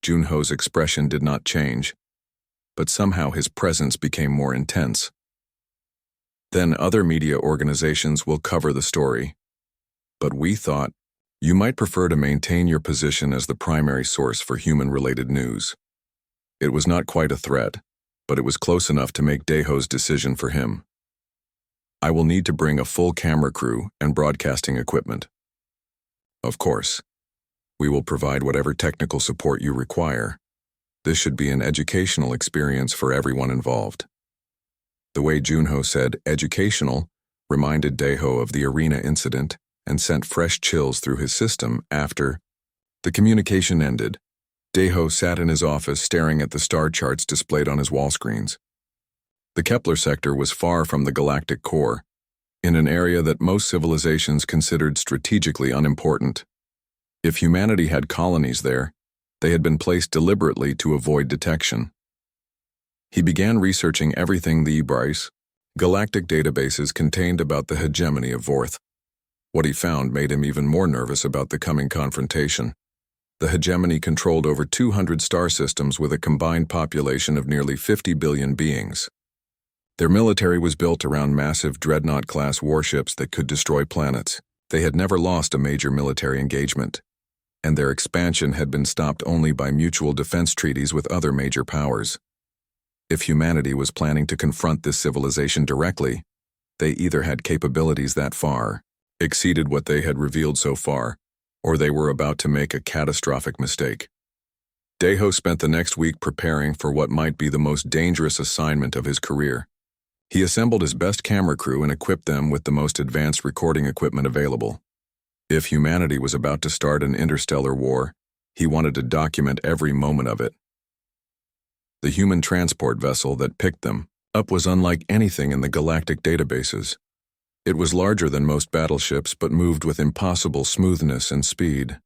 Junho's expression did not change, but somehow his presence became more intense. Then other media organizations will cover the story. But we thought you might prefer to maintain your position as the primary source for human-related news. It was not quite a threat, but it was close enough to make Daiho's decision for him. I will need to bring a full camera crew and broadcasting equipment. Of course. We will provide whatever technical support you require. This should be an educational experience for everyone involved. The way Junho said educational reminded Daiho of the arena incident and sent fresh chills through his system after the communication ended. Daiho sat in his office staring at the star charts displayed on his wall screens. The Kepler sector was far from the galactic core, in an area that most civilizations considered strategically unimportant. If humanity had colonies there, they had been placed deliberately to avoid detection. He began researching everything the Ibris, galactic databases contained about the hegemony of Vorth. What he found made him even more nervous about the coming confrontation. The hegemony controlled over 200 star systems with a combined population of nearly 50 billion beings. Their military was built around massive dreadnought-class warships that could destroy planets. They had never lost a major military engagement, and their expansion had been stopped only by mutual defense treaties with other major powers. If humanity was planning to confront this civilization directly, they either had capabilities that far, exceeded what they had revealed so far, or they were about to make a catastrophic mistake. Daiho spent the next week preparing for what might be the most dangerous assignment of his career. He assembled his best camera crew and equipped them with the most advanced recording equipment available. If humanity was about to start an interstellar war, he wanted to document every moment of it. The human transport vessel that picked them up was unlike anything in the galactic databases. It was larger than most battleships but moved with impossible smoothness and speed.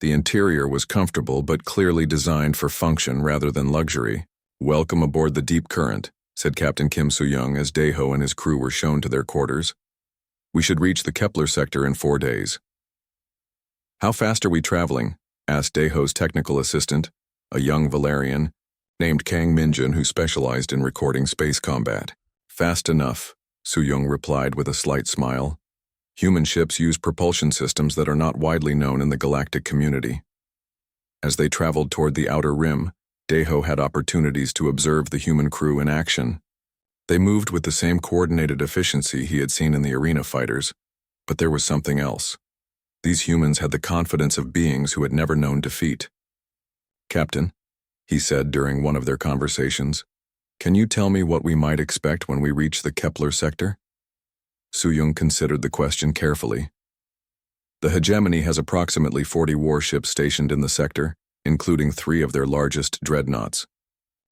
The interior was comfortable but clearly designed for function rather than luxury. Welcome aboard the Deep Current, said Captain Kim Soo-young as Daiho and his crew were shown to their quarters. We should reach the Kepler sector in 4 days. How fast are we traveling? Asked Daiho's technical assistant, a young Valerian, named Kang Minjun who specialized in recording space combat. Fast enough, Soo-young replied with a slight smile. Human ships use propulsion systems that are not widely known in the galactic community. As they traveled toward the outer rim, Daiho had opportunities to observe the human crew in action. They moved with the same coordinated efficiency he had seen in the arena fighters, but there was something else. These humans had the confidence of beings who had never known defeat. Captain, he said during one of their conversations, can you tell me what we might expect when we reach the Kepler sector? Soo-young considered the question carefully. The hegemony has approximately 40 warships stationed in the sector, including 3 of their largest dreadnoughts.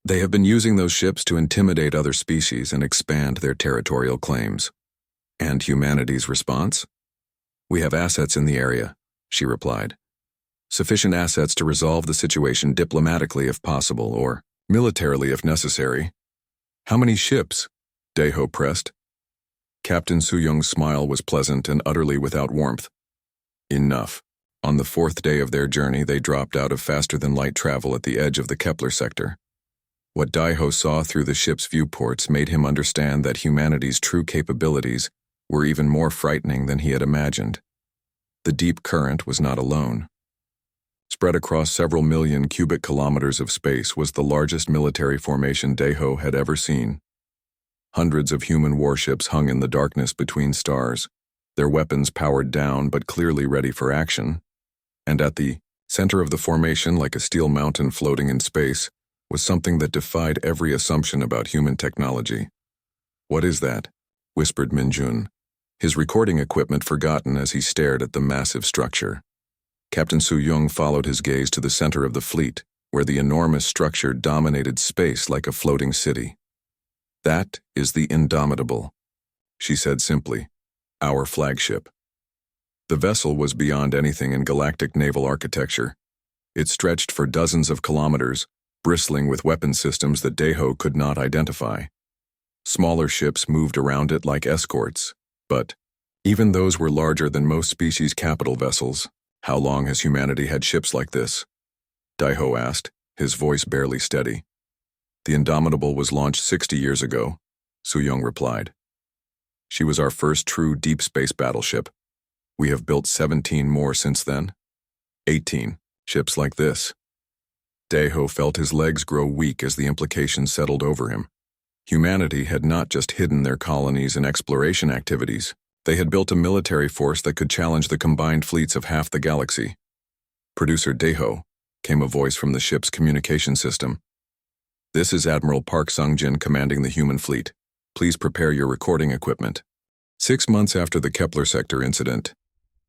They have been using those ships to intimidate other species and expand their territorial claims. And humanity's response? We have assets in the area, she replied. Sufficient assets to resolve the situation diplomatically if possible, or militarily if necessary. How many ships? Daeho pressed. Captain Soo-young's smile was pleasant and utterly without warmth. Enough. On the 4th day of their journey, they dropped out of faster-than-light travel at the edge of the Kepler sector. What Daeho saw through the ship's viewports made him understand that humanity's true capabilities were even more frightening than he had imagined. The deep current was not alone. Spread across several million cubic kilometers of space was the largest military formation Daeho had ever seen. Hundreds of human warships hung in the darkness between stars, their weapons powered down but clearly ready for action. And at the center of the formation, like a steel mountain floating in space, was something that defied every assumption about human technology. "What is that?" whispered Minjun, his recording equipment forgotten as he stared at the massive structure. Captain Soo-young followed his gaze to the center of the fleet, where the enormous structure dominated space like a floating city. "That is the Indomitable," she said simply, "our flagship." The vessel was beyond anything in galactic naval architecture. It stretched for dozens of kilometers, bristling with weapon systems that Daeho could not identify. Smaller ships moved around it like escorts, but even those were larger than most species' capital vessels. "How long has humanity had ships like this?" Daeho asked, his voice barely steady. "The Indomitable was launched 60 years ago," Soo-young replied. "She was our first true deep space battleship. We have built 17 more since then. 18 ships like this." Daeho felt his legs grow weak as the implications settled over him. Humanity had not just hidden their colonies and exploration activities. They had built a military force that could challenge the combined fleets of half the galaxy. "Producer Daeho," came a voice from the ship's communication system. "This is Admiral Park Sung-jin commanding the human fleet. Please prepare your recording equipment." 6 months after the Kepler sector incident,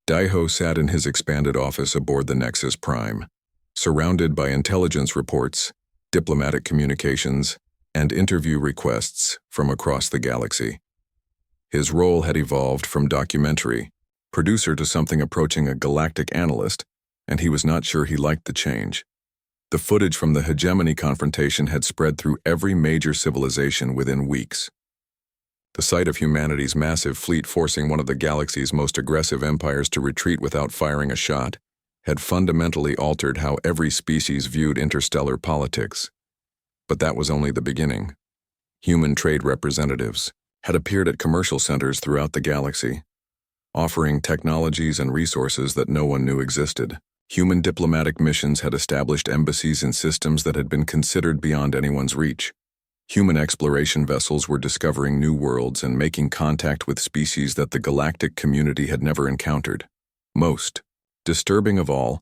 Daeho sat in his expanded office aboard the Nexus Prime, surrounded by intelligence reports, diplomatic communications, and interview requests from across the galaxy. His role had evolved from documentary producer to something approaching a galactic analyst, and he was not sure he liked the change. The footage from the hegemony confrontation had spread through every major civilization within weeks. The sight of humanity's massive fleet forcing one of the galaxy's most aggressive empires to retreat without firing a shot had fundamentally altered how every species viewed interstellar politics. But that was only the beginning. Human trade representatives had appeared at commercial centers throughout the galaxy, offering technologies and resources that no one knew existed. Human diplomatic missions had established embassies in systems that had been considered beyond anyone's reach. Human exploration vessels were discovering new worlds and making contact with species that the galactic community had never encountered. Most disturbing of all,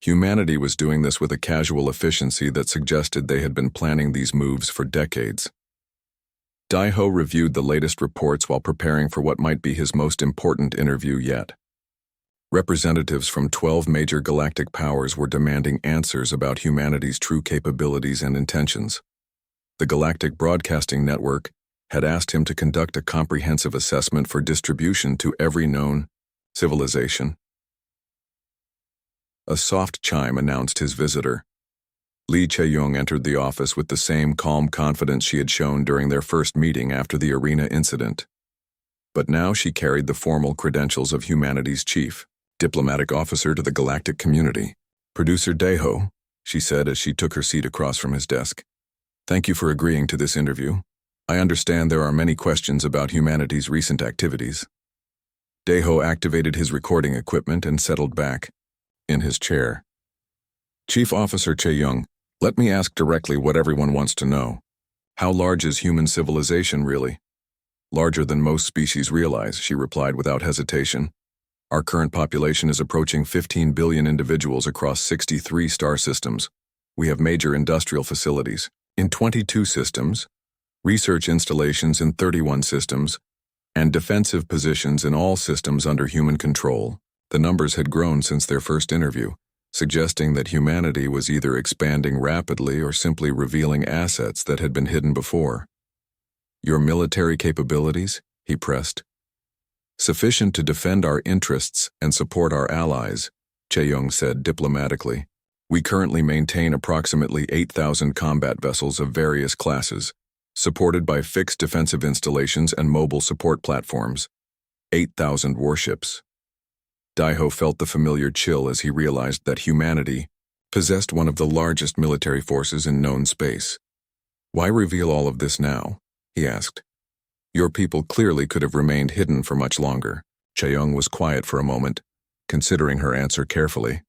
humanity was doing this with a casual efficiency that suggested they had been planning these moves for decades. Daeho reviewed the latest reports while preparing for what might be his most important interview yet. Representatives from 12 major galactic powers were demanding answers about humanity's true capabilities and intentions. The Galactic Broadcasting Network had asked him to conduct a comprehensive assessment for distribution to every known civilization. A soft chime announced his visitor. Lee Chae-young entered the office with the same calm confidence she had shown during their first meeting after the arena incident. But now she carried the formal credentials of humanity's chief diplomatic officer to the galactic community. "Producer Daeho," she said as she took her seat across from his desk. "Thank you for agreeing to this interview. I understand there are many questions about humanity's recent activities." Daeho activated his recording equipment and settled back in his chair. "Chief Officer Chae-young, let me ask directly what everyone wants to know. How large is human civilization really?" "Larger than most species realize," she replied without hesitation. "Our current population is approaching 15 billion individuals across 63 star systems. We have major industrial facilities in 22 systems, research installations in 31 systems, and defensive positions in all systems under human control." The numbers had grown since their first interview, suggesting that humanity was either expanding rapidly or simply revealing assets that had been hidden before. "Your military capabilities?" he pressed. Sufficient to defend our interests and support our allies, Chae-young said diplomatically. We currently maintain approximately 8,000 combat vessels of various classes, supported by fixed defensive installations and mobile support platforms. 8,000 warships. Daiho felt the familiar chill as he realized that humanity possessed one of the largest military forces in known space. Why reveal all of this now? He asked. Your people clearly could have remained hidden for much longer. Chae-young was quiet for a moment, considering her answer carefully.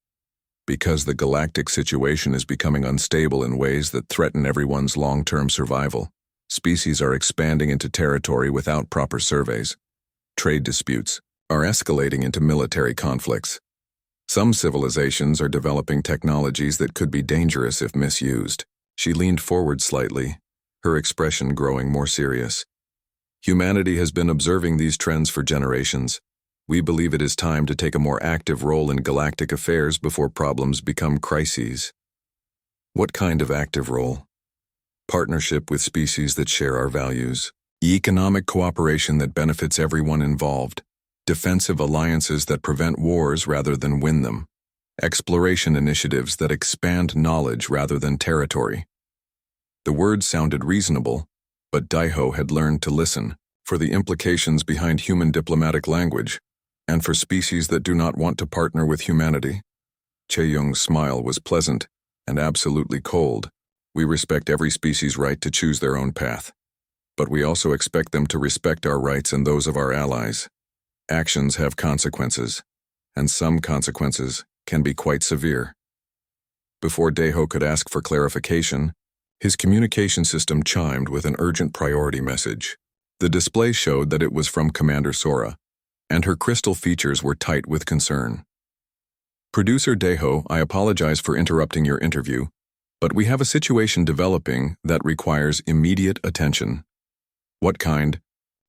Because the galactic situation is becoming unstable in ways that threaten everyone's long-term survival. Species are expanding into territory without proper surveys. Trade disputes are escalating into military conflicts. Some civilizations are developing technologies that could be dangerous if misused. She leaned forward slightly, her expression growing more serious. Humanity has been observing these trends for generations. We believe it is time to take a more active role in galactic affairs before problems become crises. What kind of active role? Partnership with species that share our values. Economic cooperation that benefits everyone involved. Defensive alliances that prevent wars rather than win them. Exploration initiatives that expand knowledge rather than territory. The words sounded reasonable, but Daiho had learned to listen for the implications behind human diplomatic language, and for species that do not want to partner with humanity. Chae-young's smile was pleasant and absolutely cold. We respect every species' right to choose their own path, but we also expect them to respect our rights and those of our allies. Actions have consequences, and some consequences can be quite severe. Before Daiho could ask for clarification, his communication system chimed with an urgent priority message. The display showed that it was from Commander Sora, and her crystal features were tight with concern. Producer Daiho, I apologize for interrupting your interview, but we have a situation developing that requires immediate attention. What kind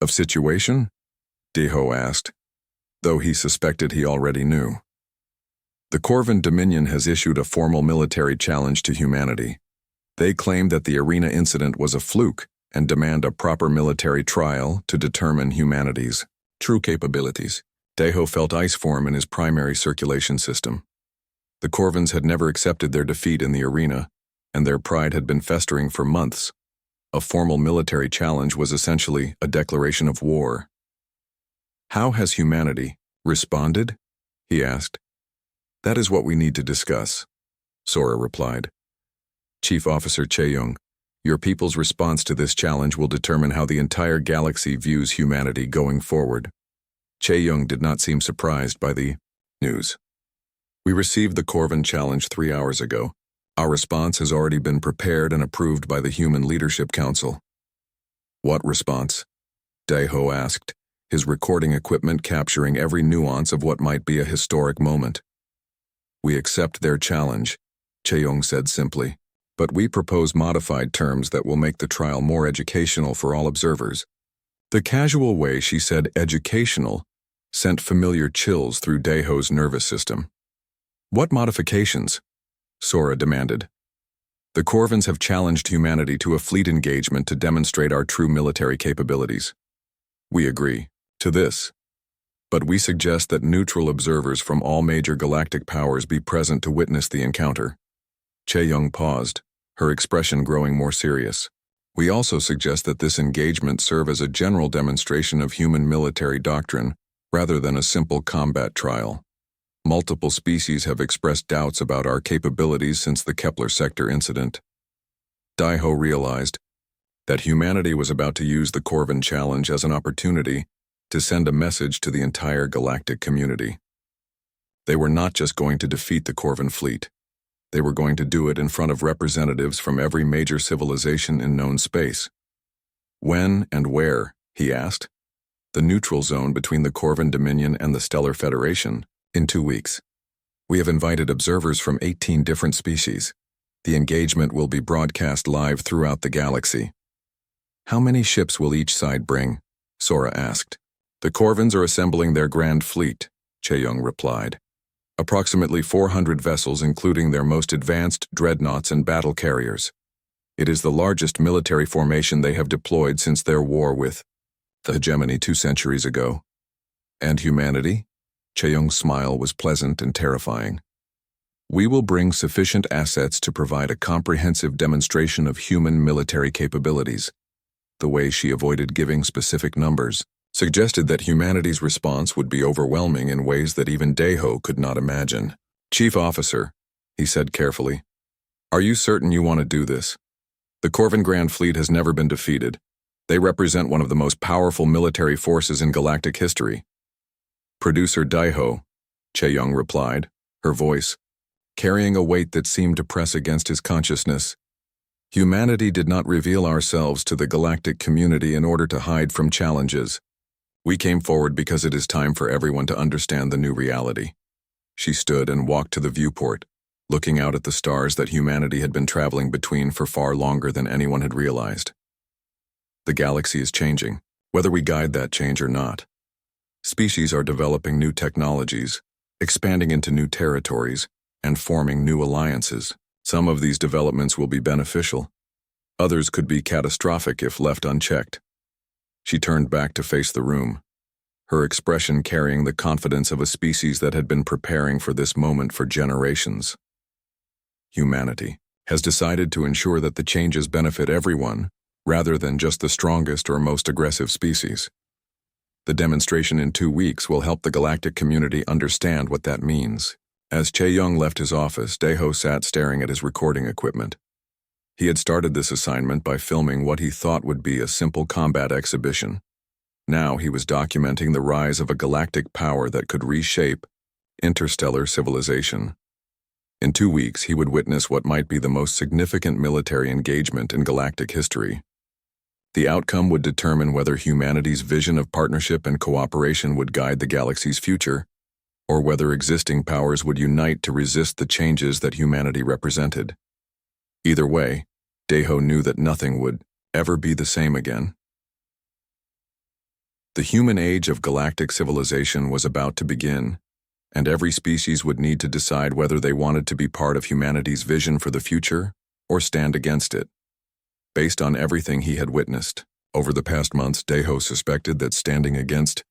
of situation? Daiho asked, though he suspected he already knew. The Corvan Dominion has issued a formal military challenge to humanity. They claim that the arena incident was a fluke and demand a proper military trial to determine humanity's true capabilities. Daiho felt ice form in his primary circulation system. The Corvans had never accepted their defeat in the arena, and their pride had been festering for months. A formal military challenge was essentially a declaration of war. How has humanity responded? He asked. That is what we need to discuss, Sora replied. Chief Officer Chae-young, your people's response to this challenge will determine how the entire galaxy views humanity going forward. Chae-young did not seem surprised by the news. We received the Corvan challenge 3 hours ago. Our response has already been prepared and approved by the Human Leadership Council. What response? Daiho asked, his recording equipment capturing every nuance of what might be a historic moment. We accept their challenge, Chae-young said simply, but we propose modified terms that will make the trial more educational for all observers. The casual way she said educational sent familiar chills through Daiho's nervous system. What modifications? Sora demanded. The Corvans have challenged humanity to a fleet engagement to demonstrate our true military capabilities. We agree to this, but we suggest that neutral observers from all major galactic powers be present to witness the encounter. Chae-young paused, her expression growing more serious. We also suggest that this engagement serve as a general demonstration of human military doctrine rather than a simple combat trial. Multiple species have expressed doubts about our capabilities since the Kepler sector incident. Daiho realized that humanity was about to use the Corvan challenge as an opportunity to send a message to the entire galactic community. They were not just going to defeat the Corvan fleet. They were going to do it in front of representatives from every major civilization in known space. When and where? He asked. The neutral zone between the Corvan Dominion and the Stellar Federation. In 2 weeks. We have invited observers from 18 different species. The engagement will be broadcast live throughout the galaxy. How many ships will each side bring? Sora asked. The Corvans are assembling their grand fleet, Chae-young replied. Approximately 400 vessels including their most advanced dreadnoughts and battle carriers. It is the largest military formation they have deployed since their war with the hegemony 2 centuries ago. And humanity? Cheong's smile was pleasant and terrifying. We will bring sufficient assets to provide a comprehensive demonstration of human military capabilities. The way she avoided giving specific numbers suggested that humanity's response would be overwhelming in ways that even Daeho could not imagine. Chief Officer, he said carefully, are you certain you want to do this? The Corvin Grand Fleet has never been defeated. They represent one of the most powerful military forces in galactic history. Producer Daeho, Cheong replied, her voice carrying a weight that seemed to press against his consciousness. Humanity did not reveal ourselves to the galactic community in order to hide from challenges. We came forward because it is time for everyone to understand the new reality. She stood and walked to the viewport, looking out at the stars that humanity had been traveling between for far longer than anyone had realized. The galaxy is changing, whether we guide that change or not. Species are developing new technologies, expanding into new territories, and forming new alliances. Some of these developments will be beneficial. Others could be catastrophic if left unchecked. She turned back to face the room, her expression carrying the confidence of a species that had been preparing for this moment for generations. Humanity has decided to ensure that the changes benefit everyone, rather than just the strongest or most aggressive species. The demonstration in 2 weeks will help the galactic community understand what that means. As Cheong left his office, Daeho sat staring at his recording equipment. He had started this assignment by filming what he thought would be a simple combat exhibition. Now he was documenting the rise of a galactic power that could reshape interstellar civilization. In 2 weeks, he would witness what might be the most significant military engagement in galactic history. The outcome would determine whether humanity's vision of partnership and cooperation would guide the galaxy's future, or whether existing powers would unite to resist the changes that humanity represented. Either way, Daeho knew that nothing would ever be the same again. The human age of galactic civilization was about to begin, and every species would need to decide whether they wanted to be part of humanity's vision for the future or stand against it. Based on everything he had witnessed, over the past months, Daeho suspected that standing against